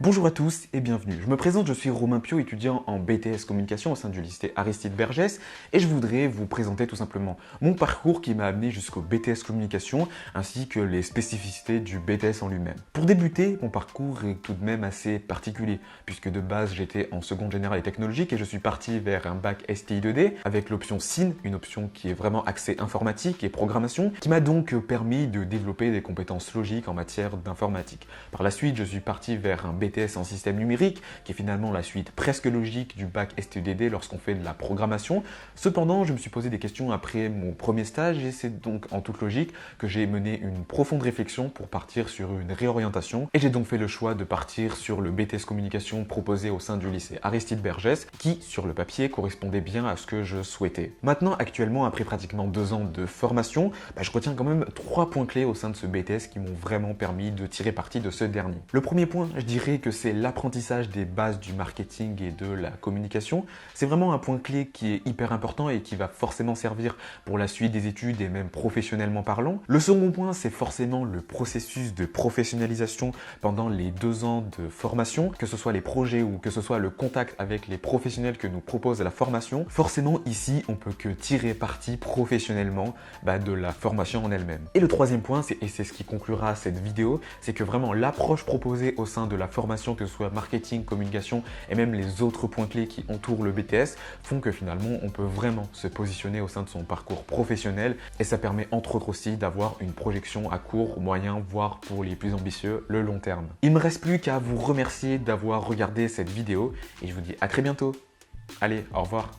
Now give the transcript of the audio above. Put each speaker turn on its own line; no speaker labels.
Bonjour à tous et bienvenue. Je me présente, je suis Romain Piot, étudiant en BTS Communication au sein du lycée Aristide Bergès et je voudrais vous présenter tout simplement mon parcours qui m'a amené jusqu'au BTS Communication ainsi que les spécificités du BTS en lui-même. Pour débuter, mon parcours est tout de même assez particulier puisque de base j'étais en seconde générale et technologique et je suis parti vers un bac STI 2D avec l'option SIN, une option qui est vraiment axée informatique et programmation qui m'a donc permis de développer des compétences logiques en matière d'informatique. Par la suite, je suis parti vers un BTS en système numérique, qui est finalement la suite presque logique du bac STEDD lorsqu'on fait de la programmation. Cependant, je me suis posé des questions après mon premier stage et c'est donc en toute logique que j'ai mené une profonde réflexion pour partir sur une réorientation et j'ai donc fait le choix de partir sur le BTS communication proposé au sein du lycée Aristide Bergès qui, sur le papier, correspondait bien à ce que je souhaitais. Maintenant, actuellement, après pratiquement 2 ans de formation, je retiens quand même 3 points clés au sein de ce BTS qui m'ont vraiment permis de tirer parti de ce dernier. Le premier point, je dirais que c'est l'apprentissage des bases du marketing et de la communication. C'est vraiment un point clé qui est hyper important et qui va forcément servir pour la suite des études et même professionnellement parlant. Le second point, c'est forcément le processus de professionnalisation pendant les 2 ans de formation, que ce soit les projets ou que ce soit le contact avec les professionnels que nous propose la formation. Forcément, ici, on peut que tirer parti professionnellement de la formation en elle-même. Et le troisième point, et c'est ce qui conclura cette vidéo, c'est que vraiment l'approche proposée au sein de la formation, que ce soit marketing, communication et même les autres points clés qui entourent le BTS, font que finalement on peut vraiment se positionner au sein de son parcours professionnel et ça permet entre autres aussi d'avoir une projection à court, moyen, voire pour les plus ambitieux, le long terme. Il ne me reste plus qu'à vous remercier d'avoir regardé cette vidéo et je vous dis à très bientôt. Allez, au revoir.